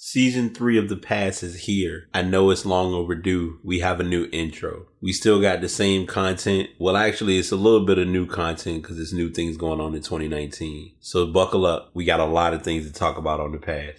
Season 3 of The Pass is here. I know it's long overdue. We have a new intro. We still got the same content. Well, actually, it's a little bit of new content because there's new things going on in 2019. So buckle up. We got a lot of things to talk about on The Pass.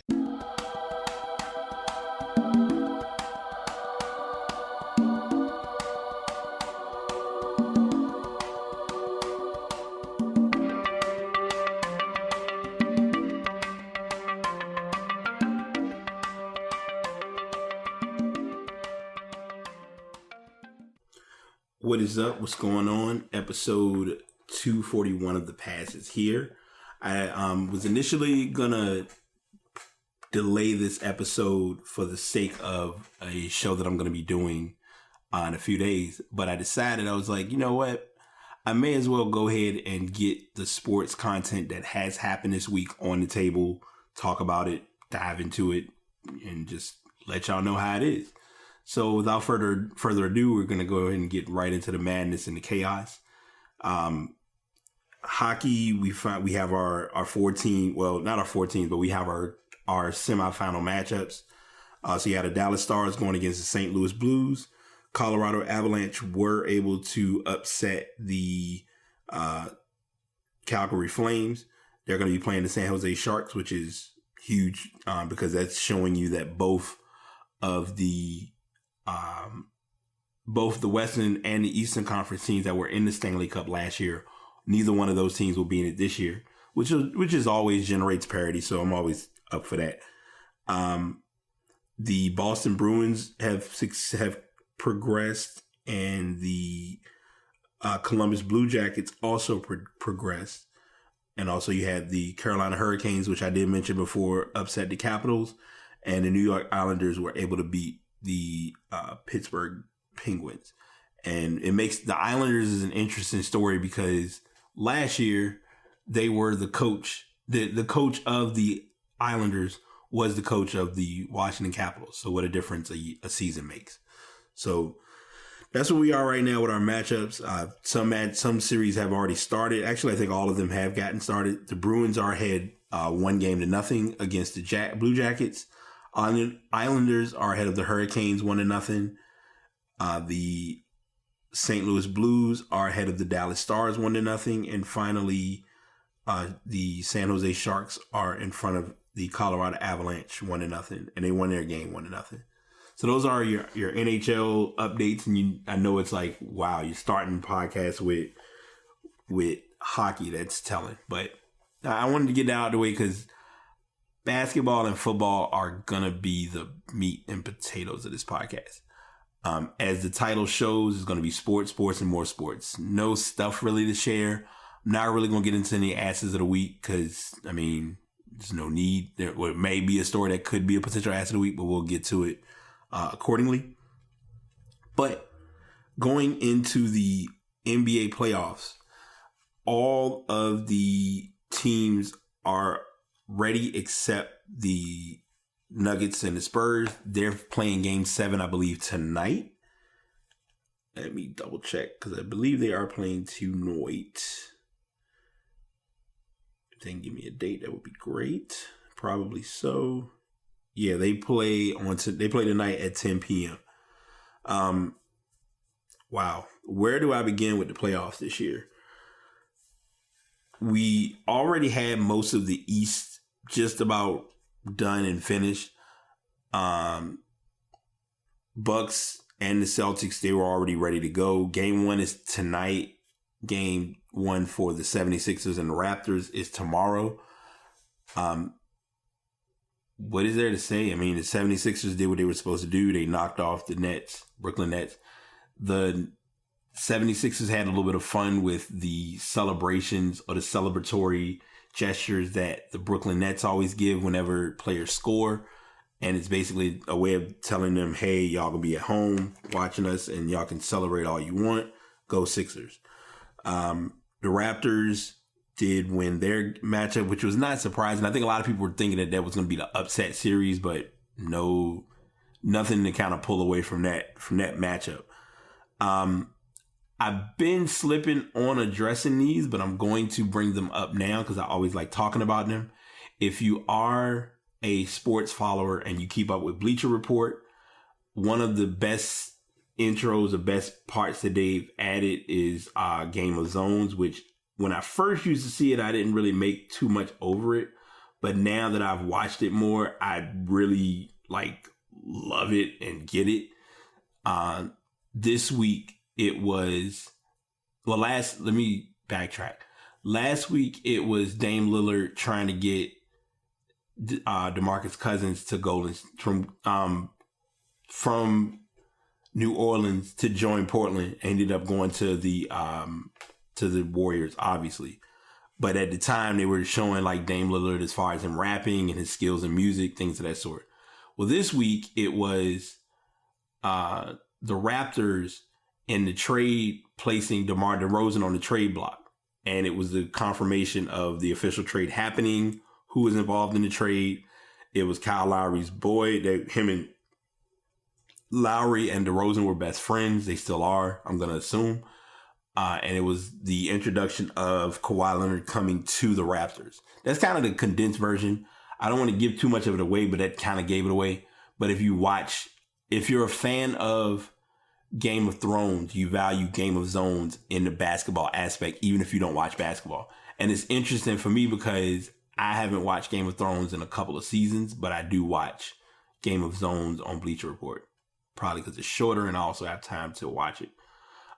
What is up? What's going on? Episode 241 of The Pass is here. I was initially gonna delay this episode for the sake of a show that I'm gonna be doing in a few days, but I decided, I was like, you know what? I may as well go ahead and get the sports content that has happened this week on the table, talk about it, dive into it, and just let y'all know how it is. So without further ado, we're going to go ahead and get right into the madness and the chaos. Hockey, we have our 14, well, not our 14, but we have our semifinal matchups. So you had the Dallas Stars going against the St. Louis Blues. Colorado Avalanche were able to upset the Calgary Flames. They're going to be playing the San Jose Sharks, which is huge because that's showing you that both the Western and the Eastern Conference teams that were in the Stanley Cup last year, neither one of those teams will be in it this year, which is always generates parity. So I'm always up for that. The Boston Bruins have progressed, and the Columbus Blue Jackets also progressed. And also you had the Carolina Hurricanes, which I did mention before, upset the Capitals, and the New York Islanders were able to beat the Pittsburgh Penguins. And it makes the Islanders is an interesting story because last year they were the coach. The coach of the Islanders was the coach of the Washington Capitals. So what a difference a season makes. So that's where we are right now with our matchups. Some series have already started. Actually, I think all of them have gotten started. The Bruins are ahead 1-0 against the Blue Jackets. Islanders are ahead of the Hurricanes 1-0. The St. Louis Blues are ahead of the Dallas Stars 1-0. And finally, the San Jose Sharks are in front of the Colorado Avalanche 1-0. And they won their game 1-0. So those are your NHL updates. And I know it's like, wow, you're starting podcasts with hockey. That's telling. But I wanted to get that out of the way because basketball and football are going to be the meat and potatoes of this podcast. As the title shows, it's going to be sports, and more sports. No stuff really to share. I'm not really going to get into any asses of the week because, I mean, there's no need. There may be a story that could be a potential ass of the week, but we'll get to it accordingly. But going into the NBA playoffs, all of the teams are ready except the Nuggets and the Spurs. They're playing game 7, I believe, tonight. Let me double check because I believe they are playing tonight. If they can give me a date, that would be great. Probably so. Yeah, they play tonight at 10 p.m. Wow. Where do I begin with the playoffs this year? We already had most of the East just about done and finished. Bucks and the Celtics, they were already ready to go. Game 1 is tonight. Game 1 for the 76ers and the Raptors is tomorrow. What is there to say? I mean, the 76ers did what they were supposed to do. They knocked off the Brooklyn Nets. The 76ers had a little bit of fun with the celebrations or the celebratory gestures that the Brooklyn Nets always give whenever players score. And it's basically a way of telling them, hey, y'all gonna be at home watching us and y'all can celebrate all you want. Go Sixers. The Raptors did win their matchup, which was not surprising. I think a lot of people were thinking that was going to be the upset series, but no, nothing to kind of pull away from that matchup. I've been slipping on addressing these, but I'm going to bring them up now because I always like talking about them. If you are a sports follower and you keep up with Bleacher Report, one of the best intros, the best parts that they've added is Game of Zones, which when I first used to see it, I didn't really make too much over it. But now that I've watched it more, I really love it and get it. This week it was, let me backtrack. Last week it was Dame Lillard trying to get DeMarcus Cousins to Golden from New Orleans to join Portland. Ended up going to the Warriors, obviously. But at the time, they were showing Dame Lillard as far as him rapping and his skills in music, things of that sort. Well, this week, it was the Raptors in the trade placing DeMar DeRozan on the trade block. And it was the confirmation of the official trade happening, who was involved in the trade. It was Kyle Lowry's boy. Him and Lowry and DeRozan were best friends. They still are, I'm going to assume. And it was the introduction of Kawhi Leonard coming to the Raptors. That's kind of the condensed version. I don't want to give too much of it away, but that kind of gave it away. But if you're a fan of Game of Thrones, you value Game of Zones in the basketball aspect, even if you don't watch basketball. And it's interesting for me because I haven't watched Game of Thrones in a couple of seasons, but I do watch Game of Zones on Bleacher Report. Probably because it's shorter and I also have time to watch it.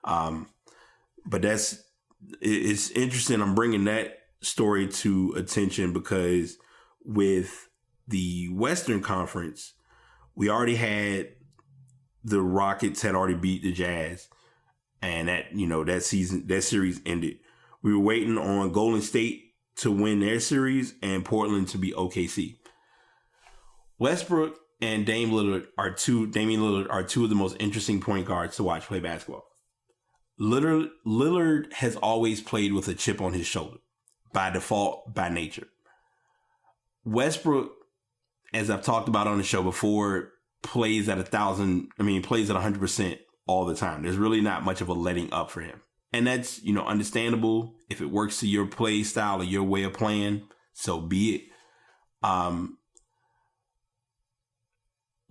But it's interesting. I'm bringing that story to attention because with the Western Conference, we already had the Rockets had already beat the Jazz, and that series ended. We were waiting on Golden State to win their series and Portland to be OKC. Westbrook and Damian Lillard are two of the most interesting point guards to watch play basketball. Lillard has always played with a chip on his shoulder, by default, by nature. Westbrook, as I've talked about on the show before, plays at 100% all the time. There's really not much of a letting up for him. And that's, understandable. If it works to your play style or your way of playing, so be it.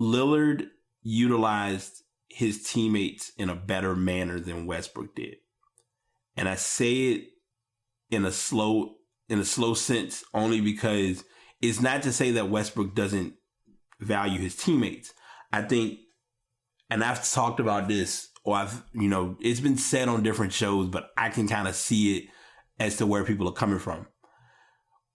Lillard utilized his teammates in a better manner than Westbrook did. And I say it in a slow sense only because it's not to say that Westbrook doesn't value his teammates. I think, and I've talked about this, or it's been said on different shows, but I can kind of see it as to where people are coming from.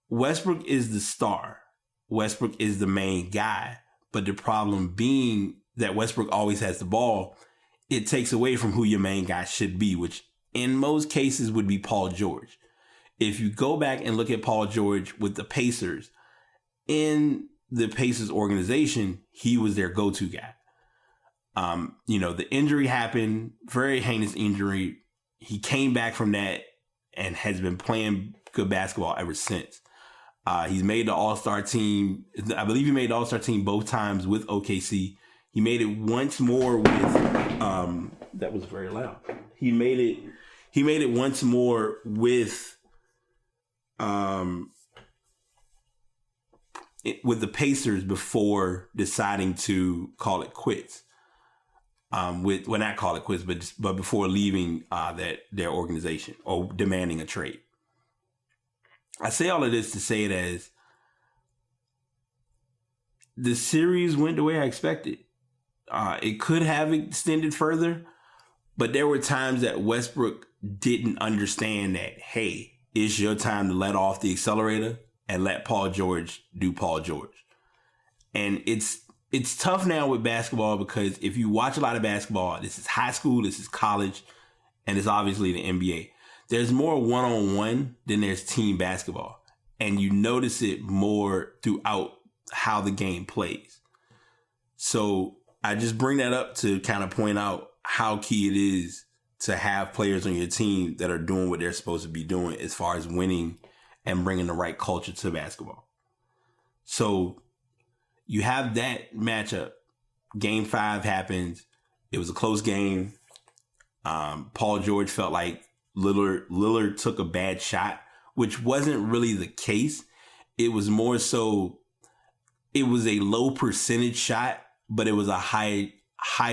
Westbrook is the star. Westbrook is the main guy. But the problem being that Westbrook always has the ball, it takes away from who your main guy should be, which in most cases would be Paul George. If you go back and look at Paul George with the Pacers, in the Pacers organization, he was their go-to guy. The injury happened, very heinous injury. He came back from that and has been playing good basketball ever since. He's made the All-Star team. I believe he made the All-Star team both times with OKC. He made it once more with, that was very loud. He made it once more with the Pacers before deciding to call it quits. Not call it quits, but before leaving their organization or demanding a trade. I say all of this to say it as the series went the way I expected. It could have extended further, but there were times that Westbrook didn't understand that, hey, it's your time to let off the accelerator and let Paul George do Paul George. And it's tough now with basketball because if you watch a lot of basketball, this is high school, this is college, and it's obviously the NBA. There's more one-on-one than there's team basketball. And you notice it more throughout how the game plays. So I just bring that up to kind of point out how key it is to have players on your team that are doing what they're supposed to be doing as far as winning and bringing the right culture to basketball. So you have that matchup. Game 5 happens. It was a close game. Paul George felt like Lillard took a bad shot, which wasn't really the case. It was more so it was a low percentage shot, but it was a high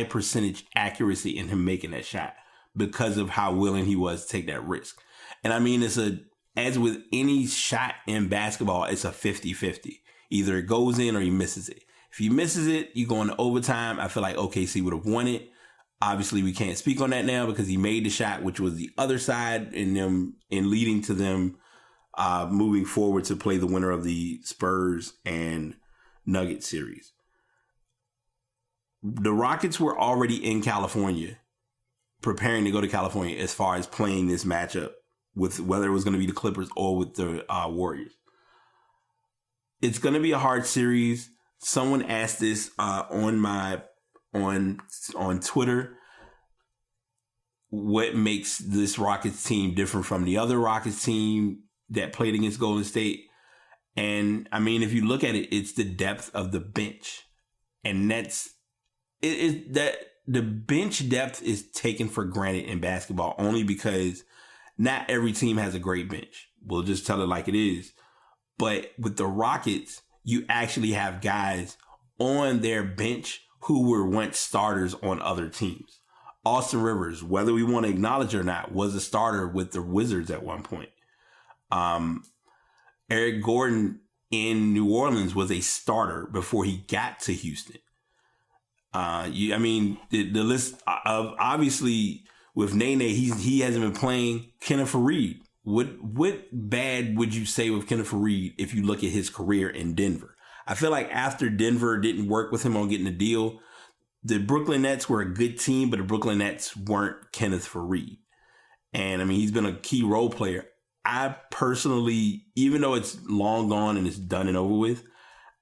percentage accuracy in him making that shot because of how willing he was to take that risk. And I mean, as with any shot in basketball, it's a 50-50. Either it goes in or he misses it. If he misses it, you go into overtime. I feel like OKC would have won it. Obviously, we can't speak on that now because he made the shot, which was the other side in leading to them moving forward to play the winner of the Spurs and Nuggets series. The Rockets were already in California, preparing to go to California as far as playing this matchup with whether it was going to be the Clippers or with the Warriors. It's going to be a hard series. Someone asked this on Twitter. What makes this Rockets team different from the other Rockets team that played against Golden State? And I mean, if you look at it, it's the depth of the bench, and that's that the bench depth is taken for granted in basketball only because not every team has a great bench. We'll just tell it like it is. But with the Rockets, you actually have guys on their bench who were once starters on other teams. Austin Rivers, whether we want to acknowledge it or not, was a starter with the Wizards at one point. Eric Gordon in New Orleans was a starter before he got to Houston. The list of obviously with Nene, he hasn't been playing. Kenneth Faried. What bad would you say with Kenneth Faried if you look at his career in Denver? I feel like after Denver didn't work with him on getting a deal, the Brooklyn Nets were a good team, but the Brooklyn Nets weren't Kenneth Faried. And I mean, he's been a key role player. I personally, even though it's long gone and it's done and over with,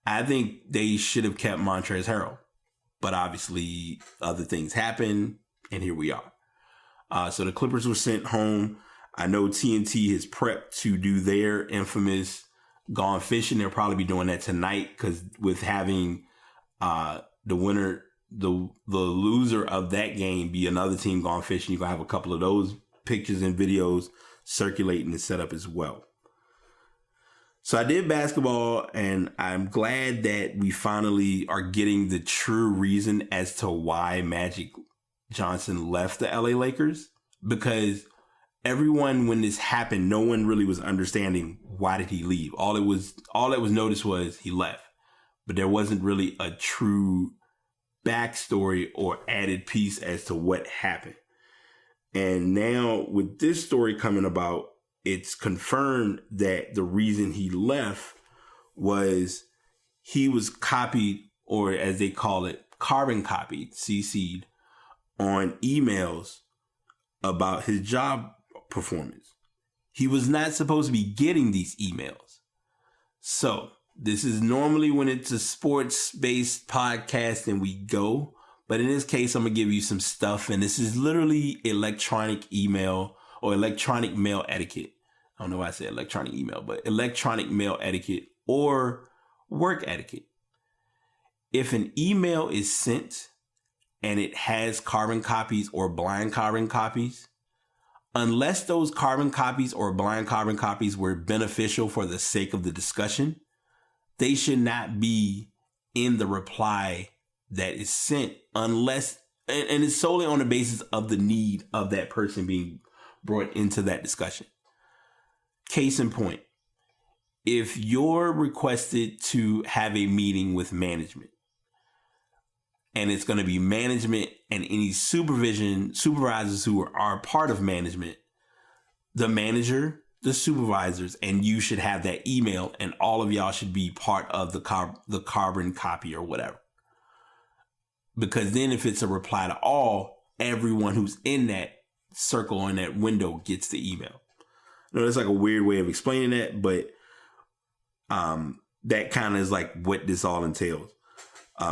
I think they should have kept Montrezl Harrell. But obviously other things happen and here we are. So the Clippers were sent home. I know TNT has prepped to do their infamous Gone Fishing. They'll probably be doing that tonight because with having the winner, the loser of that game be another team gone fishing, you're going to have a couple of those pictures and videos circulating and set up as well. So I did basketball, and I'm glad that we finally are getting the true reason as to why Magic Johnson left the LA Lakers, because everyone, when this happened, no one really was understanding why did he leave. All that was noticed was he left, but there wasn't really a true backstory or added piece as to what happened. And now with this story coming about, it's confirmed that the reason he left was he was copied, or as they call it, carbon copied, CC'd on emails about his job performance. He was not supposed to be getting these emails. So this is normally when it's a sports-based podcast and we go. But in this case, I'm going to give you some stuff. And this is literally electronic email or electronic mail etiquette. I don't know why I said electronic email, but electronic mail etiquette or work etiquette. If an email is sent and it has carbon copies or blind carbon copies, unless those carbon copies or blind carbon copies were beneficial for the sake of the discussion, they should not be in the reply that is sent unless, and it's solely on the basis of the need of that person being brought into that discussion. Case in point, if you're requested to have a meeting with management, and it's going to be management and any supervisors who are part of management, the manager, the supervisors, and you should have that email, and all of y'all should be part of the carbon copy or whatever. Because then if it's a reply to all, everyone who's in that circle in that window gets the email. I know that's like a weird way of explaining that, but that kind of is like what this all entails.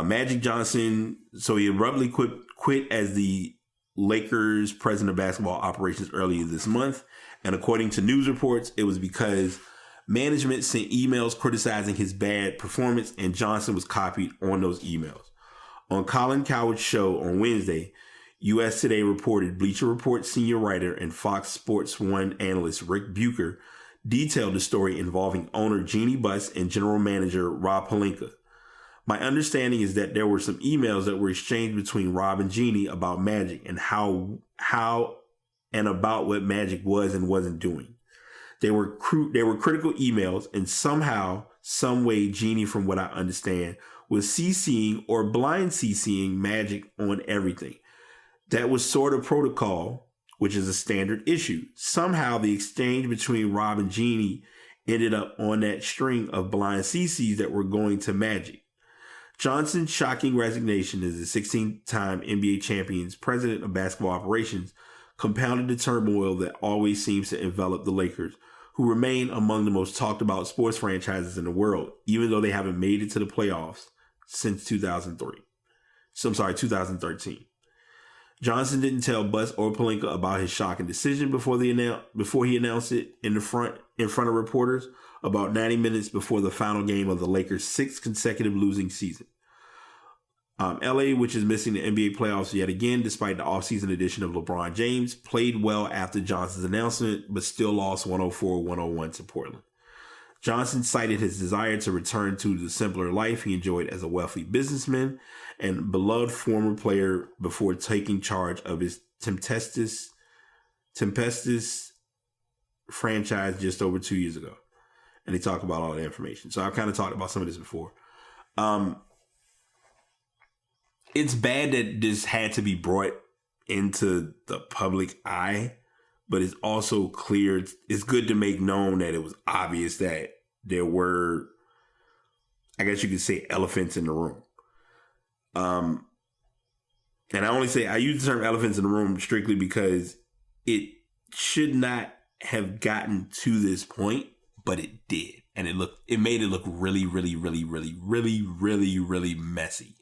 Magic Johnson, so he abruptly quit as the Lakers president of basketball operations earlier this month. And according to news reports, it was because management sent emails criticizing his bad performance, and Johnson was copied on those emails. On Colin Cowherd's show on Wednesday, US Today reported Bleacher Report senior writer and Fox Sports 1 analyst Rick Bucher detailed the story involving owner Jeannie Buss and general manager Rob Pelinka. My understanding is that there were some emails that were exchanged between Rob and Jeanie about Magic and how and about what Magic was and wasn't doing. They were critical emails, and somehow, some way, Jeanie, from what I understand, was CCing or blind CCing Magic on everything. That was sort of protocol, which is a standard issue. Somehow, the exchange between Rob and Jeanie ended up on that string of blind CCs that were going to Magic. Johnson's shocking resignation as the 16-time NBA champion's president of basketball operations compounded the turmoil that always seems to envelop the Lakers, who remain among the most talked about sports franchises in the world, even though they haven't made it to the playoffs since 2013. Johnson didn't tell Buzz or Pelinka about his shocking decision before he announced it in front of reporters about 90 minutes before the final game of the Lakers' sixth consecutive losing season. LA, which is missing the NBA playoffs yet again, despite the offseason addition of LeBron James, played well after Johnson's announcement, but still lost 104-101 to Portland. Johnson cited his desire to return to the simpler life he enjoyed as a wealthy businessman and beloved former player before taking charge of his Tempestus franchise just over 2 years ago. And he talked about all the information. So I've kind of talked about some of this before. It's bad that this had to be brought into the public eye, but it's also clear. It's good to make known that it was obvious that there were, I guess you could say, elephants in the room. And I use the term elephants in the room strictly because it should not have gotten to this point, but it did. And it made it look really, really, really, really, really, really, really messy.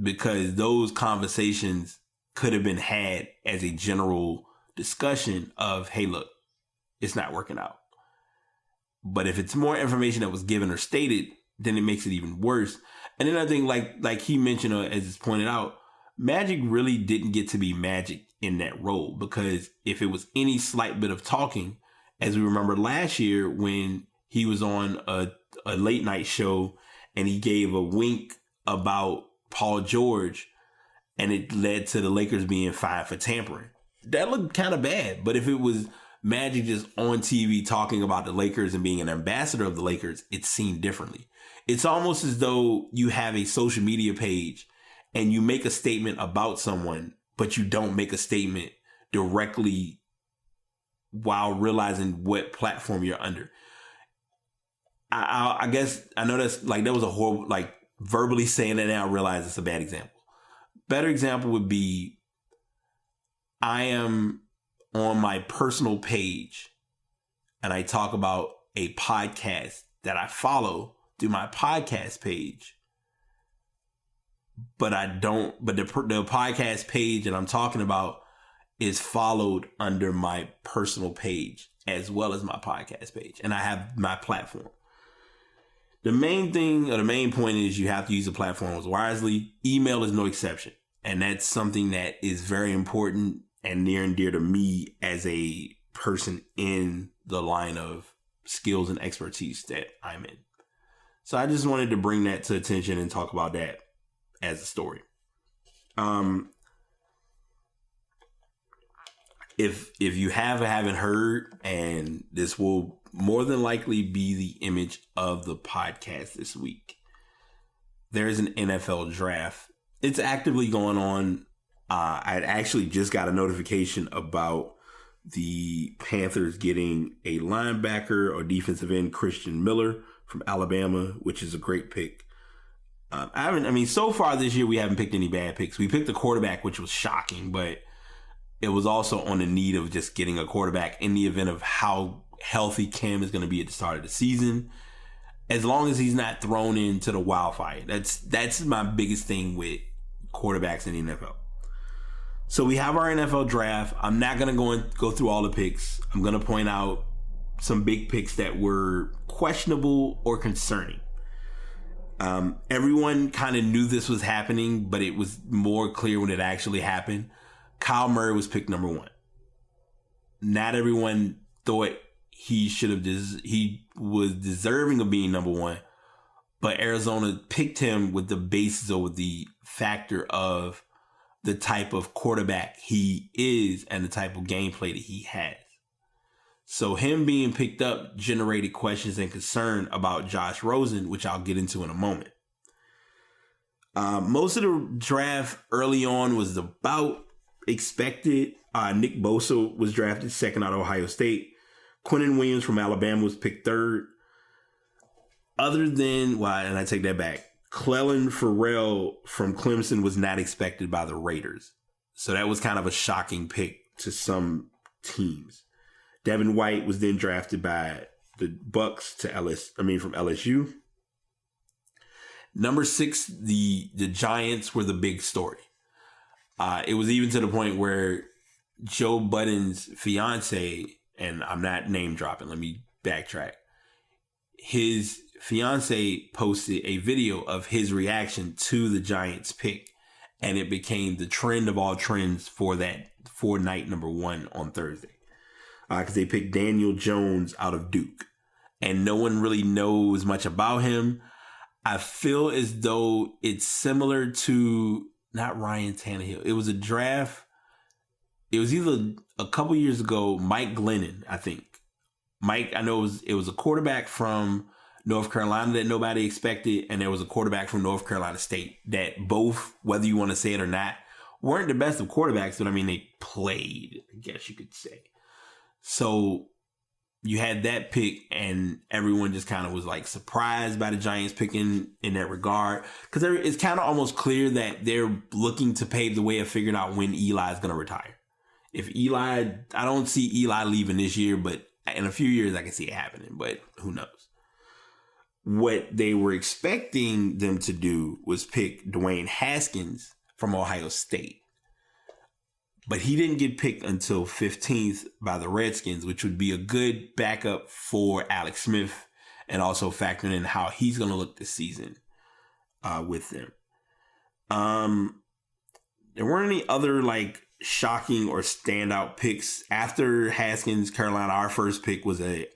Because those conversations could have been had as a general discussion of, hey, look, it's not working out. But if it's more information that was given or stated, then it makes it even worse. And then I think, like he mentioned, as it's pointed out, Magic really didn't get to be Magic in that role, because if it was any slight bit of talking, as we remember last year when he was on a late night show and he gave a wink about Paul George, and it led to the Lakers being fined for tampering. That looked kind of bad. But if it was Magic just on TV talking about the Lakers and being an ambassador of the Lakers, it's seen differently. It's almost as though you have a social media page and you make a statement about someone, but you don't make a statement directly while realizing what platform you're under. I guess I know that was a horrible, verbally saying that now I realize it's a bad example. Better example would be, I am on my personal page and I talk about a podcast that I follow through my podcast page, but the podcast page that I'm talking about is followed under my personal page as well as my podcast page, and I have my platform. The main thing, or the main point, is you have to use the platforms wisely. Email is no exception. And that's something that is very important and near and dear to me as a person in the line of skills and expertise that I'm in. So I just wanted to bring that to attention and talk about that as a story. If you haven't heard, and this will more than likely be the image of the podcast this week, there's an NFL draft. It's actively going on. I actually just got a notification about the Panthers getting a linebacker or defensive end, Christian Miller from Alabama, which is a great pick. So far this year, we haven't picked any bad picks. We picked a quarterback, which was shocking, but it was also on the need of just getting a quarterback in the event of how healthy Cam is going to be at the start of the season. As long as he's not thrown into the wildfire. That's my biggest thing with quarterbacks in the NFL. So we have our NFL draft. I'm not going to go through all the picks. I'm going to point out some big picks that were questionable or concerning. Everyone kind of knew this was happening, but it was more clear when it actually happened. Kyle Murray was picked number 1. Not everyone thought he was deserving of being number 1, but Arizona picked him with the basis or with the factor of the type of quarterback he is and the type of gameplay that he has. So him being picked up generated questions and concern about Josh Rosen, which I'll get into in a moment. Most of the draft early on was about expected. Nick Bosa was drafted second out of Ohio State. Quinnen Williams from Alabama was picked third. Other than, and I take that back, Clelin Ferrell from Clemson was not expected by the Raiders. So that was kind of a shocking pick to some teams. Devin White was then drafted by the Bucks from LSU. Number 6, the Giants were the big story. It was even to the point where Joe Budden's fiance, and I'm not name dropping, let me backtrack. His fiance posted a video of his reaction to the Giants pick, and it became the trend of all trends for night number 1 on Thursday. Because they picked Daniel Jones out of Duke, and no one really knows much about him. I feel as though it's similar to not Ryan Tannehill. It was a draft. It was either a couple years ago, Mike Glennon, I think. Mike, I know it was a quarterback from North Carolina that nobody expected, and there was a quarterback from North Carolina State that both, whether you want to say it or not, weren't the best of quarterbacks, but I mean, they played, I guess you could say. So you had that pick, and everyone just kind of was like surprised by the Giants picking in that regard. Because it's kind of almost clear that they're looking to pave the way of figuring out when Eli is going to retire. I don't see Eli leaving this year, but in a few years I can see it happening, but who knows? What they were expecting them to do was pick Dwayne Haskins from Ohio State. But he didn't get picked until 15th by the Redskins, which would be a good backup for Alex Smith, and also factoring in how he's going to look this season with them. There weren't any other shocking or standout picks after Haskins, Carolina. Our first pick was a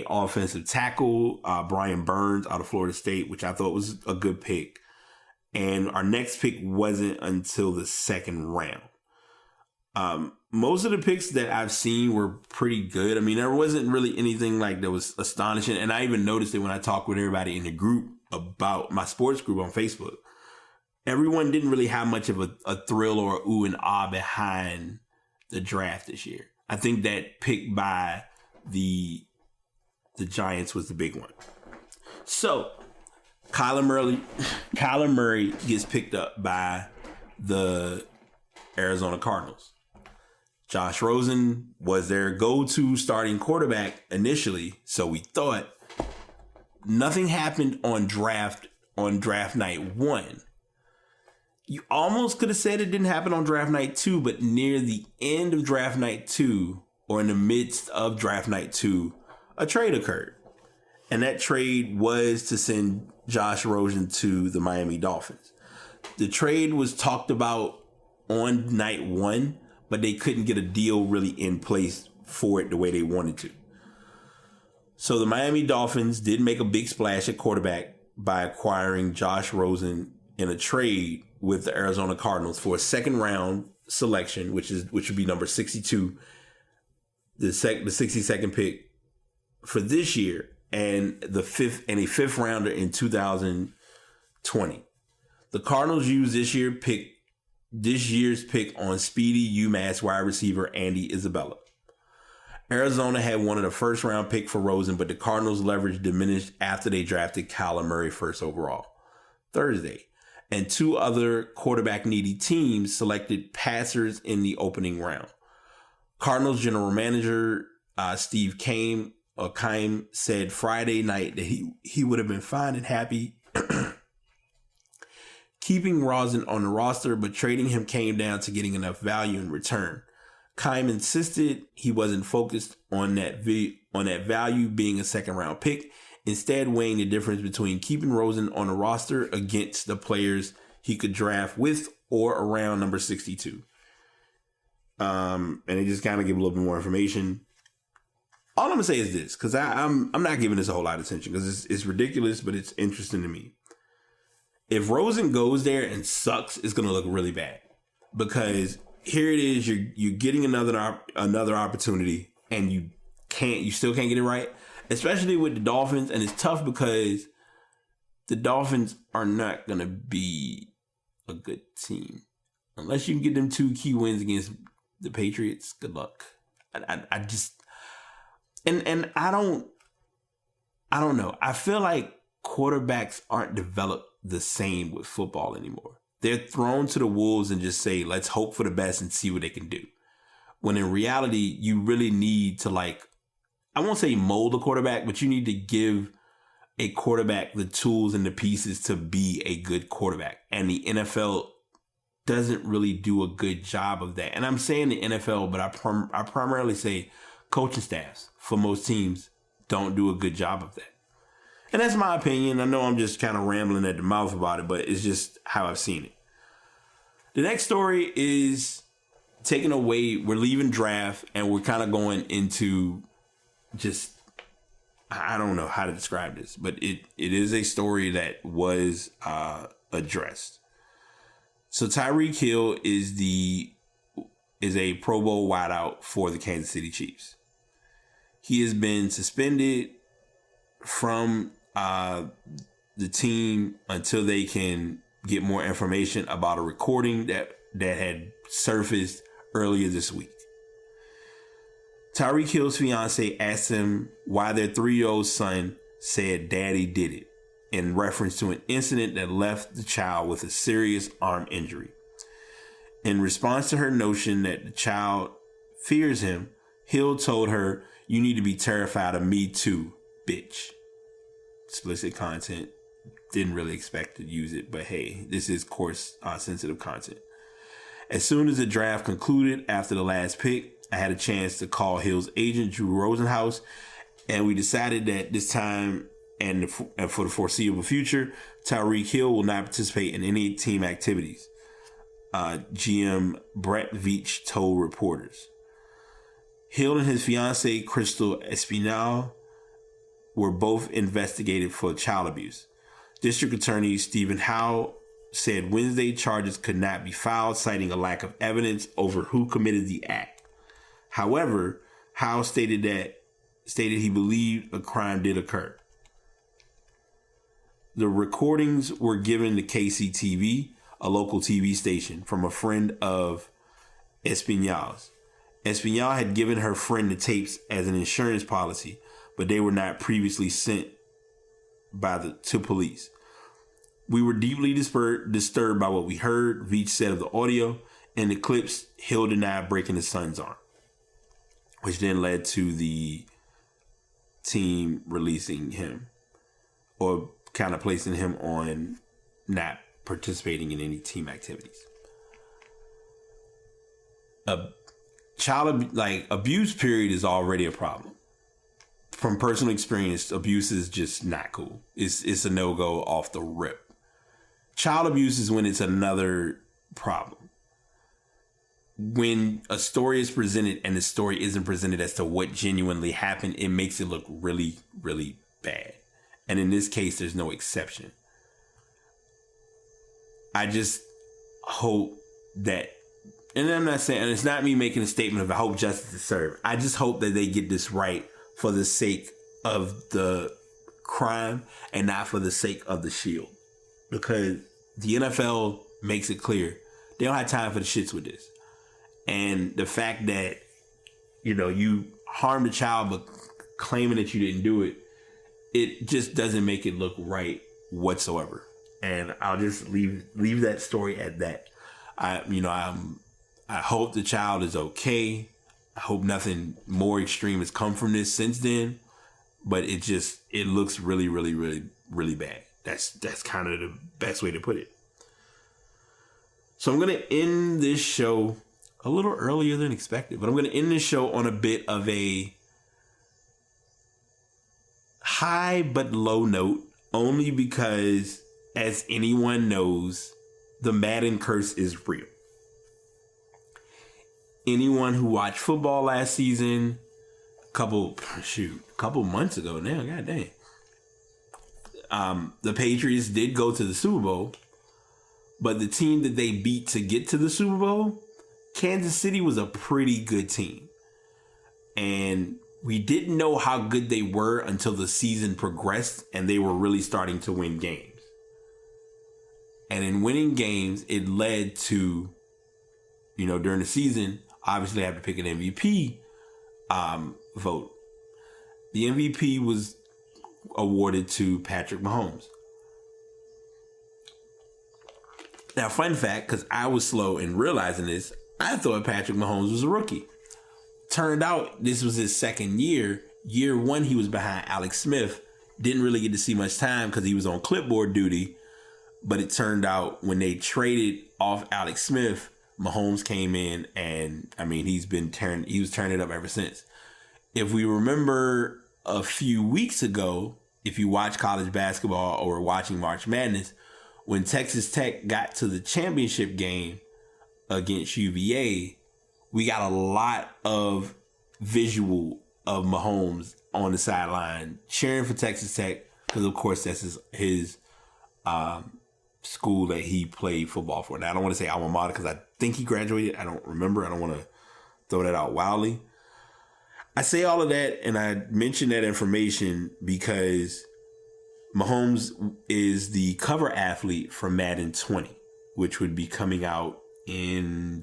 offensive tackle, Brian Burns out of Florida State, which I thought was a good pick. And our next pick wasn't until the second round. Most of the picks that I've seen were pretty good. I mean, there wasn't really anything that was astonishing. And I even noticed it when I talked with everybody in the group about my sports group on Facebook. Everyone didn't really have much of a thrill or ooh and ah behind the draft this year. I think that pick by the Giants was the big one. So Kyler Murray gets picked up by the Arizona Cardinals. Josh Rosen was their go-to starting quarterback initially, so we thought. Nothing happened on draft night 1. You almost could have said it didn't happen on draft night 2, but near the end of draft night 2, or in the midst of draft night 2, a trade occurred. And that trade was to send Josh Rosen to the Miami Dolphins. The trade was talked about on night 1, but they couldn't get a deal really in place for it the way they wanted to. So the Miami Dolphins did make a big splash at quarterback by acquiring Josh Rosen in a trade with the Arizona Cardinals for a second round selection, which would be number 62, the 62nd pick for this year, and a fifth rounder in 2020. The Cardinals used this year's pick on speedy UMass wide receiver Andy Isabella. Arizona had wanted a first round pick for Rosen, but the Cardinals' leverage diminished after they drafted Kyler Murray first overall Thursday. And 2 other quarterback needy teams selected passers in the opening round. Cardinals general manager Steve Keim said Friday night that he would have been fine and happy keeping Rosen on the roster, but trading him came down to getting enough value in return. Keim insisted he wasn't focused on that value being a second round pick, instead weighing the difference between keeping Rosen on the roster against the players he could draft with or around number 62. And they just kind of give a little bit more information. all I'm gonna say is this, because I'm not giving this a whole lot of attention because it's ridiculous, but it's interesting to me. If Rosen goes there and sucks, it's gonna look really bad, because here it is, you're getting another opportunity, and you still can't get it right, especially with the Dolphins, and it's tough because the Dolphins are not gonna be a good team unless you can get them 2 key wins against the Patriots. Good luck. I just and I don't know. I feel like quarterbacks aren't developed the same with football anymore. They're thrown to the wolves and just say, let's hope for the best and see what they can do. When in reality, you really need to, like, I won't say mold a quarterback, but you need to give a quarterback the tools and the pieces to be a good quarterback. And the NFL doesn't really do a good job of that. And I'm saying the NFL, but I primarily say coaching staffs for most teams don't do a good job of that. And that's my opinion. I know I'm just kind of rambling at the mouth about it, but it's just how I've seen it. The next story is taking away. We're leaving draft and we're kind of going into just, I don't know how to describe this, but it is a story that was addressed. So Tyreek Hill is a Pro Bowl wideout for the Kansas City Chiefs. He has been suspended from the team until they can get more information about a recording that had surfaced earlier this week. Tyreek Hill's fiance asked him why their 3-year-old son said daddy did it, in reference to an incident that left the child with a serious arm injury. In response to her notion that the child fears him, Hill told her, "You need to be terrified of me too, bitch." Explicit content. Didn't really expect to use it, but hey, this is course sensitive content. As soon as the draft concluded after the last pick, I had a chance to call Hill's agent, Drew Rosenhaus, and we decided that this time and for the foreseeable future, Tyreek Hill will not participate in any team activities. GM Brett Veach told reporters. Hill and his fiancée, Crystal Espinal, were both investigated for child abuse. District Attorney Stephen Howe said Wednesday charges could not be filed, citing a lack of evidence over who committed the act. However, Howe stated he believed a crime did occur. The recordings were given to KCTV, a local TV station, from a friend of Espinal's. Espinal had given her friend the tapes as an insurance policy, but they were not previously sent to police. "We were deeply disturbed by what we heard," Veach said of the audio. In the clips, Hill denied breaking his son's arm, which then led to the team releasing him, or kind of placing him on not participating in any team activities. Abuse period is already a problem. From personal experience, abuse is just not cool. It's a no-go off the rip. Child abuse is when it's another problem. When a story is presented and the story isn't presented as to what genuinely happened, it makes it look really, really bad. And in this case, there's no exception. I just hope that, and I'm not saying, and it's not me making a statement of I hope justice is served. I just hope that they get this right for the sake of the crime and not for the sake of the shield. Because the NFL makes it clear they don't have time for the shits with this. And the fact that, you harmed a child but claiming that you didn't do it, it just doesn't make it look right whatsoever. And I'll just leave that story at that. I hope the child is okay. I hope nothing more extreme has come from this since then. But it looks really, really, really, really bad. That's kind of the best way to put it. So I'm going to end this show a little earlier than expected, but I'm going to end this show on a bit of a high but low note, only because, as anyone knows, the Madden curse is real. Anyone who watched football last season couple months ago now. God dang. The Patriots did go to the Super Bowl, but the team that they beat to get to the Super Bowl, Kansas City, was a pretty good team. And we didn't know how good they were until the season progressed and they were really starting to win games. And in winning games, it led to, during the season, obviously I have to pick an MVP vote. The MVP was awarded to Patrick Mahomes. Now, fun fact, because I was slow in realizing this, I thought Patrick Mahomes was a rookie. Turned out this was his second year. Year one, he was behind Alex Smith. Didn't really get to see much time because he was on clipboard duty. But it turned out when they traded off Alex Smith, Mahomes came in and, he was turning it up ever since. If we remember a few weeks ago, if you watch college basketball or were watching March Madness, when Texas Tech got to the championship game against UVA, we got a lot of visual of Mahomes on the sideline cheering for Texas Tech because, of course, that's his school that he played football for. Now, I don't want to say alma mater because I think he graduated. I don't remember. I don't want to throw that out wildly. I say all of that and I mention that information because Mahomes is the cover athlete for Madden 20, which would be coming out in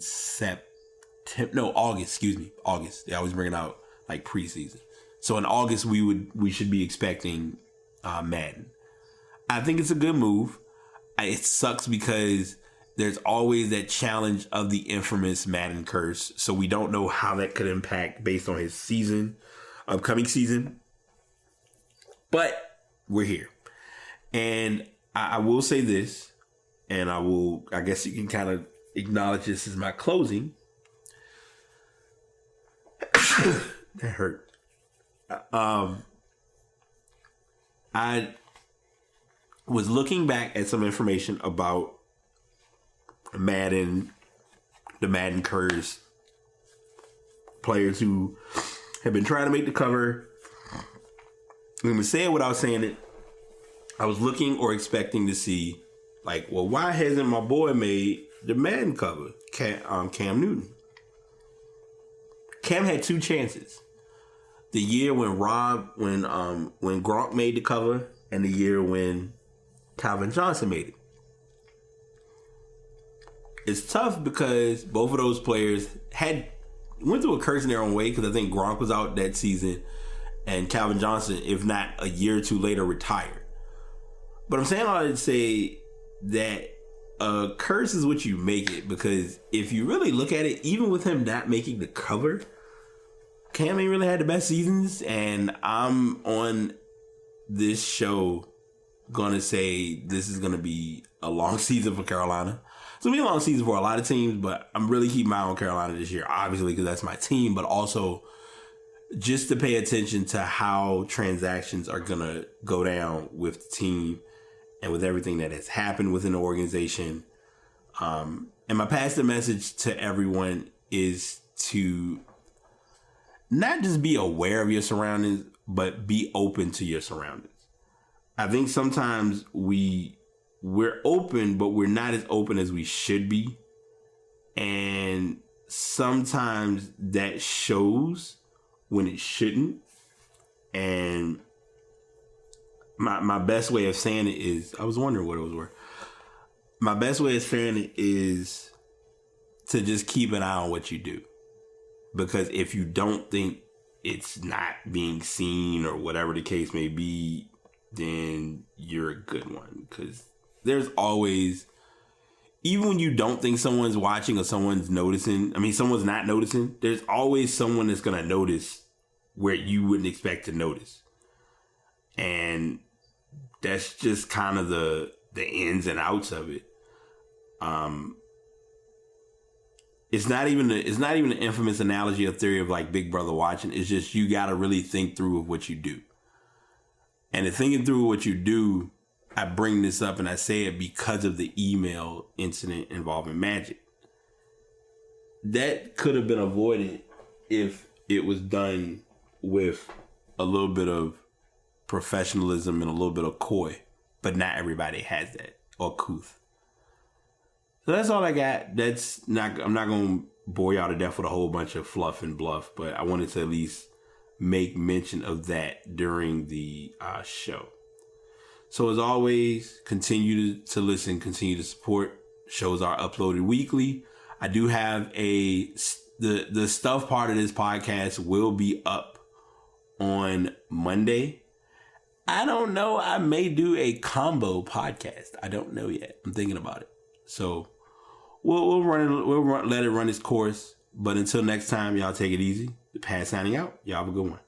August. August. They always bring it out like preseason. So in August, we should be expecting Madden. I think it's a good move. It sucks because there's always that challenge of the infamous Madden curse. So we don't know how that could impact based on his upcoming season. But we're here. And I will say this, and I guess you can kind of acknowledge this as my closing. That hurt. I was looking back at some information about Madden, the Madden curse, players who have been trying to make the cover. I'm going to say it without saying it. I was looking or expecting to see, why hasn't my boy made the Madden cover? Cam Newton. Cam had two chances. The year when Gronk made the cover, and the year when Calvin Johnson made it. It's tough because both of those players went through a curse in their own way because I think Gronk was out that season and Calvin Johnson, if not a year or two later, retired. But I'm saying all that to say that a curse is what you make it, because if you really look at it, even with him not making the cover, Cam ain't really had the best seasons, and I'm on this show gonna say this is gonna be a long season for Carolina. It's gonna be a long season for a lot of teams, but I'm really keeping my eye on Carolina this year, obviously, because that's my team, but also just to pay attention to how transactions are gonna go down with the team and with everything that has happened within the organization. And my passive message to everyone is to not just be aware of your surroundings, but be open to your surroundings. I think sometimes we're open, but we're not as open as we should be. And sometimes that shows when it shouldn't. And my best way of saying it is, I was wondering what it was worth. My best way of saying it is to just keep an eye on what you do. Because if you don't think it's not being seen or whatever the case may be, then you're a good one. Because there's always, even when you don't think someone's watching or someone's noticing, someone's not noticing, there's always someone that's going to notice where you wouldn't expect to notice. And that's just kind of the ins and outs of it. It's not even an infamous analogy or theory of like Big Brother watching. It's just you got to really think through of what you do. And in thinking through what you do, I bring this up and I say it because of the email incident involving Magic. That could have been avoided if it was done with a little bit of professionalism and a little bit of coy, but not everybody has that, or couth. So that's all I got. I'm not going to bore y'all to death with a whole bunch of fluff and bluff, but I wanted to at least make mention of that during the show. So as always, continue to listen, continue to support. Shows are uploaded weekly. I do have the stuff part of this podcast will be up on Monday. I don't know. I may do a combo podcast. I don't know yet. I'm thinking about it. So we'll let it run its course. But until next time, y'all take it easy. The Pat signing out. Y'all have a good one.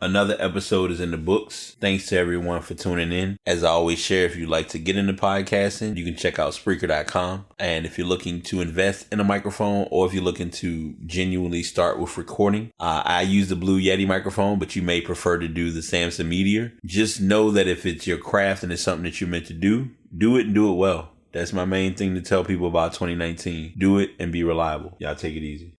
Another episode is in the books. Thanks to everyone for tuning in. As I always share, if you'd like to get into podcasting, you can check out Spreaker.com. And if you're looking to invest in a microphone, or if you're looking to genuinely start with recording, I use the Blue Yeti microphone, but you may prefer to do the Samson Meteor. Just know that if it's your craft and it's something that you're meant to do it and do it well. That's my main thing to tell people about 2019. Do it and be reliable. Y'all take it easy.